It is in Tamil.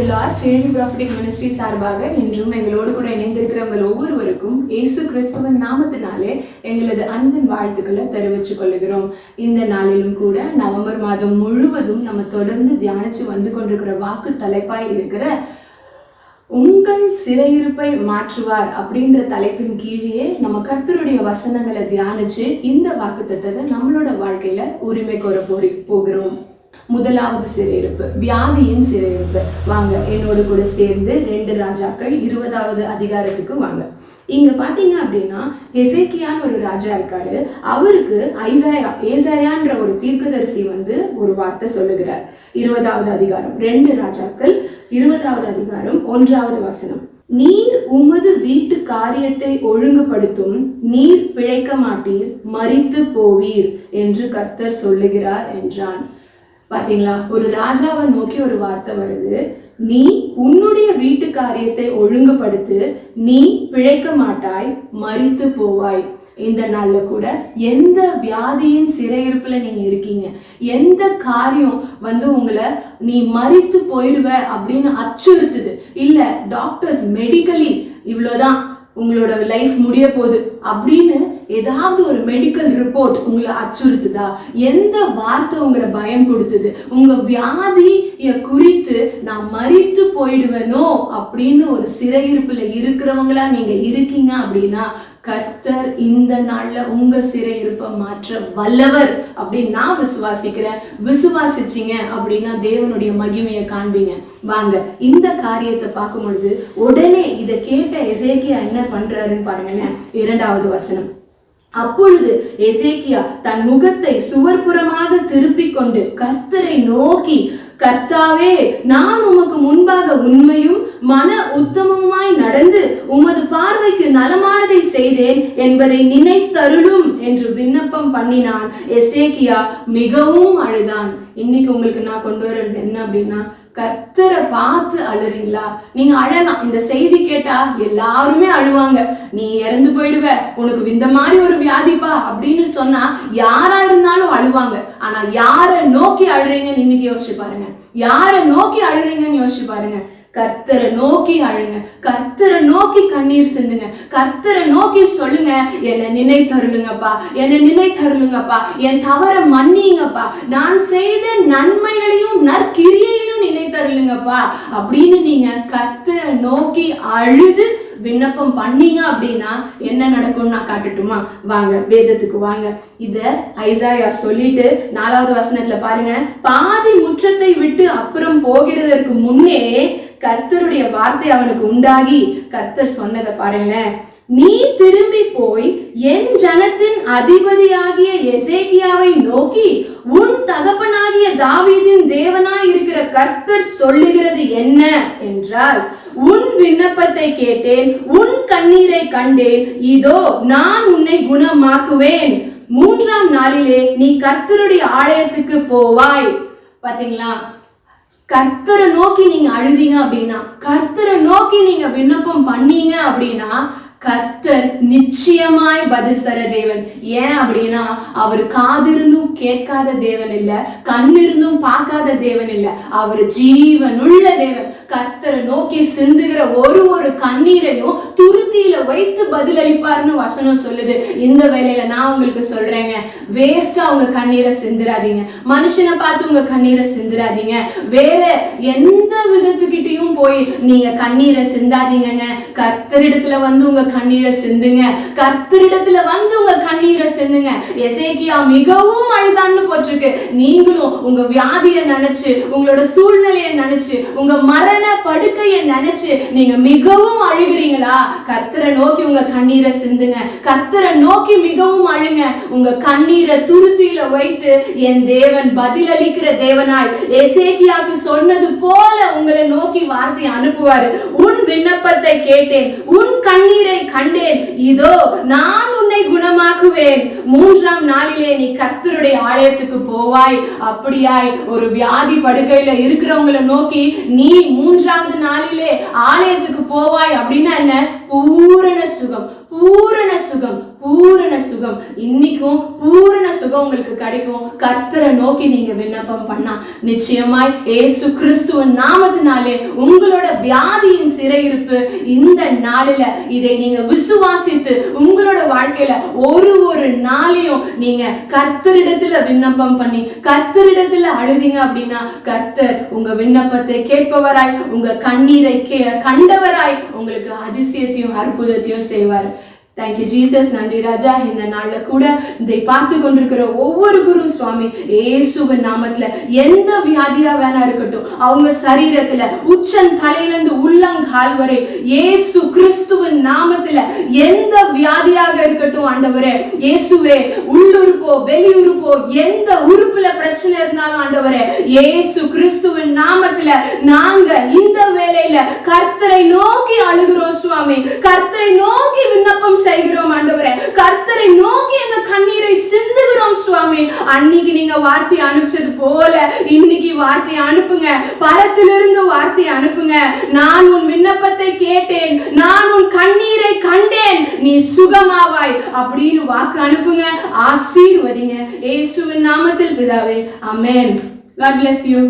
ட்ரினிட்டி ப்ராஃபிட்டிக் மினிஸ்ட்ரி சார்பாக இன்றும் எங்களோடு கூட இணைந்திருக்கிறவங்க ஒவ்வொருவருக்கும் இயேசு கிறிஸ்துவின் நாமத்தினாலே எங்களது அன்பின் வாழ்த்துக்களை தெரிவித்துக் கொள்கிறோம். இந்த நாளிலும் கூட நவம்பர் மாதம் முழுவதும் நம்ம தொடர்ந்து தியானிச்சு வந்து கொண்டிருக்கிற வாக்கு தலைப்பாய் இருக்கிற உங்கள் சிறையிருப்பை மாற்றுவார் அப்படின்ற தலைப்பின் கீழே நம்ம கர்த்தருடைய வசனங்களை தியானிச்சு இந்த வாக்குத்தத்தத்தை நம்மளோட வாழ்க்கையில உரிமை கோர போகிறோம். முதலாவது சிறையிருப்பு, வியாதியின் சிறையிருப்பு. வாங்க என்னோடு கூட சேர்ந்து 2 ராஜாக்கள் 20வது அதிகாரத்துக்கு வாங்க. இங்க பாத்தீங்க அப்படின்னா எசேக்கியான்னு ஒரு ராஜா இருக்காரு. அவருக்கு ஏசாயான்ற ஒரு தீர்க்கதரிசி ஒரு வார்த்தை சொல்லுகிறார். 20வது அதிகாரம் 2 ராஜாக்கள் 20வது அதிகாரம் 1வது வசனம். நீர் உமது வீட்டு காரியத்தை ஒழுங்குபடுத்தும், நீர் பிழைக்க மாட்டீர், மரித்து போவீர் என்று கர்த்தர் சொல்லுகிறார் என்றான். பாத்தீங்களா, ஒரு ராஜாவை நோக்கி ஒரு வார்த்தை வருது. நீ உன்னுடைய வீட்டு காரியத்தை ஒழுங்குபடுத்து, நீ பிழைக்க மாட்டாய், மரித்து போவாய். இந்த நாள்ல கூட எந்த வியாதியின் சிறையிருப்புல நீங்க இருக்கீங்க, எந்த காரியம் உங்களை நீ மரித்து போயிடுவ அப்படின்னு அச்சுறுத்துது, இல்ல டாக்டர்ஸ் மெடிக்கலி இவ்வளவுதான் உங்களோட லைஃப் முடிய போகுது அப்படின்னு ஏதாவது ஒரு மெடிக்கல் ரிப்போர்ட் உங்களை அச்சுறுத்துதா, எந்த வார்த்தை உங்களை பயம் கொடுத்துது, உங்க வியாதியை குறித்து நான் மரித்து போயிடுவேனோ அப்படின்னு ஒரு சிறையிருப்புல இருக்கிறவங்களா நீங்க இருக்கீங்க அப்படின்னா கர்த்தர் இந்த நாள்ல உங்க சிறையிருப்பை மாற்ற வல்லவர் அப்படின்னு நான் விசுவாசிக்கிறேன். விசுவாசிச்சீங்க அப்படின்னா தேவனுடைய மகிமையை காண்பீங்க. வாங்க இந்த காரியத்தை பார்க்கும் பொழுது உடனே இதை கேட்ட எசேக்கியா என்ன பண்றாருன்னு பாருங்களேன். 2வது வசனம். அப்பொழுது எசேக்கியா தன் முகத்தை சுவர்புறமாக திருப்பிக் கொண்டு கர்த்தரை நோக்கி, கர்த்தாவே, நான் உமக்கு முன்பாக உண்மையும் மன உத்தமமாய் நடந்து உமது பார்வைக்கு நலமானதை செய்தேன் என்பதை நினைத்தருளும் என்று விண்ணப்பம் பண்ணினான். எசேக்கியா மிகவும் அழுதான். இன்னைக்கு உங்களுக்கு நான் கொண்டு வர்றது என்ன அப்படின்னா, கர்த்தரை பார்த்து அழுறீங்களா? நீங்க அழலாம். இந்த செய்தி கேட்டா எல்லாருமே அழுவாங்க. நீ இறந்து போயிடுவ, உனக்கு இந்த மாதிரி ஒரு வியாதிப்பா அப்படின்னு சொன்னா யாரா இருந்தாலும் அழுவாங்க. ஆனா யாரை நோக்கி அழுறீங்கன்னு இன்னைக்கு யோசிச்சு பாருங்க. யாரை நோக்கி அழுறீங்கன்னு யோசிச்சு பாருங்க. கர்த்தரை நோக்கி அழுங்க, கர்த்தரை நோக்கி கண்ணீர் சிந்துங்க, கர்த்தரை நோக்கி சொல்லுங்க, என்னை நினைத்தருளுங்கப்பா, என்னை நினைத்தருளுங்கப்பா, என் தவற மன்னிங்கப்பா, நான் செய்த நன்மைகளையும் நற்கிரியையும் நினைத்தருளுங்கப்பா அப்படின்னு நீங்க கர்த்தரை நோக்கி அழுது விண்ணப்பம் பண்ணீங்க அப்படின்னா என்ன நடக்கும்னு நான் காட்டட்டுமா? வாங்க வேதத்துக்கு வாங்க. இத ஐசாயா சொல்லிட்டு 4வது வசனத்துல பாருங்க. பாதி முற்றத்தை விட்டு அப்புறம் போகிறதற்கு முன்னே கர்த்தருடைய வார்த்தை அவனுக்கு உண்டாகி கர்த்தர் சொன்னதை பாருங்களேன். நீ திரும்பி போய் என் ஜனத்தின் அதிபதியாகிய எசேக்கியாவை நோக்கி, உன் தகப்பனாகிய தாவீதின் தேவனாய் இருக்கிற கர்த்தர் சொல்லுகிறது என்ன என்றால், உன் விண்ணப்பத்தை கேட்டேன், உன் கண்ணீரை கண்டேன், இதோ நான் உன்னை குணமாக்குவேன், 3ஆம் நாளிலே நீ கர்த்தருடைய ஆலயத்துக்கு போவாய். பாத்தீங்களா, கர்த்தரை நோக்கி நீங்க அழுதீங்க அப்படின்னா, கர்த்தரை நோக்கி நீங்க விண்ணப்பம் பண்ணீங்க அப்படின்னா கர்த்தர் நிச்சயமாய் பதில் தர தேவன். ஏன் அப்படின்னா அவர் காதிருந்தும் கேட்காத தேவன் இல்ல, கண்ணிருந்தும் பார்க்காத தேவன் இல்ல, அவர் ஜீவனுள்ள தேவன். கர்த்தரை நோக்கி சிந்துகிற ஒரு கண்ணீரையும் துருத்தியில வைத்து பதில் அளிப்பார்னு வசனம் சொல்லுது. இந்த வேலையில நான் உங்களுக்கு சொல்றேங்க, வேஸ்டா உங்க கண்ணீரை சிந்துராதீங்க, மனுஷனை பார்த்து உங்க கண்ணீரை சிந்துராதீங்க, வேற எந்த விதத்துக்கிட்டையும் போய் நீங்க கண்ணீரை சிந்தாதீங்க. கர்த்தரிடத்துல உங்க கண்ணீரை சிந்துங்க, கர்த்தரிடத்துல உங்க கண்ணீரை சிந்துங்க. எசேக்கியா மிகவும் அழுதான்னு போட்டிருக்கு. நீங்களும் உங்க வியாதியை நினைச்சு, உங்களோட சூழ்நிலையை நினைச்சு, உங்க மரண படுக்கையை நினைச்சு நீங்க மிகவும் அழுகிறீங்களா? கர்த்தரை நோக்கி உங்க கண்ணீரை சிந்துங்க, கர்த்தரை நோக்கி மிகவும் அழுங்க. உங்க கண்ணீரை துருத்தியில வைத்து என் தேவன் பதில் அளிக்கிற தேவனாய் எசேக்கியாவுக்கு சொன்னது போல உங்களை நோக்கி வார்த்தை அனுப்புவாரு. உன் விண்ணப்பத்தை கேட்டேன், உன் கண்ணீரை கண்டேன், இதோ நான் உன்னை குணமாக்குவேன், 3ஆம் நாளிலே நீ கர்த்தருடைய ஆலயத்துக்கு போவாய். அப்படியாய் ஒரு வியாதி படுக்கையில இருக்கிறவங்களை நோக்கி நீ 3ஆவது நாளிலே ஆலயத்துக்கு போவாய் அப்படின்னா என்ன? பூரண சுகம், பூரண சுகம், பூரண சுகம். இன்னைக்கும் பூரண சுகம் சுகம் உங்களுக்கு கிடைக்கும். கர்த்தரை நோக்கி நீங்க விண்ணப்பம் பண்ணா நிச்சயமாய் இயேசு கிறிஸ்துவின் நாமத்தினாலே உங்களோட வியாதியின் சிறையிருப்பு இந்த நாளில இதை நீங்க விசுவாசித்து உங்களோட வாழ்க்கையில ஒரு நாளையும் நீங்க கர்த்தரிடத்துல விண்ணப்பம் பண்ணி கர்த்தரிடத்துல அழுதிங்க அப்படின்னா கர்த்தர் உங்க விண்ணப்பத்தை கேட்பவராய் உங்க கண்ணீரை கண்டவராய் உங்களுக்கு அதிசயத்தையும் அற்புதத்தையும் செய்வார். Thank you Jesus. நன்றி ராஜா. இந்த நாள்ல கூட இதை பார்த்து கொண்டிருக்கிற ஒவ்வொரு குரு சுவாமி இயேசுவின் நாமத்துல எந்த வியாதியா வேணா இருக்கட்டும், அவங்க சரீரத்துல உச்சன் தலையிலிருந்து உள்ளங்கால் வரை இயேசு கிறிஸ்துவின் நாமத்துல எந்த வியாதியாக இருக்கட்டும் ஆண்டவரே, இயேசுவே, உள்ளுறுப்போ வெளியுறுப்போ எந்த உறுப்புல பிரச்சனை இருந்தாலும் ஆண்டவரே, இயேசு கிறிஸ்துவின் நாமத்துல நாங்க இந்த வேளையில கர்த்தரை நோக்கி அழுகிறோம் சுவாமி. கர்த்தரை நோக்கி விண்ணப்பம் செய்கிறோம் ஆண்டவரே. கர்த்தரை நோக்கி அந்த கண்ணீரை சிந்துகிறோம் சுவாமி. அன்னைக்கு நீங்க வார்த்தை அனுப்பிச்சது போல இன்னைக்கு வார்த்தை அனுப்புங்க. பரத்திலிருந்து வார்த்தை அனுப்புங்க. நான் உன் விண்ணப்பத்தை கேட்டேன், நான் உன் கண்ணீரை கண்டேன், நீ சுகமாவாய் அப்படின்னு வாக்கு அனுப்புங்க. ஆசீர்வதிங்க இயேசுவின் நாமத்தில் பிதாவே. ஆமென். God bless you.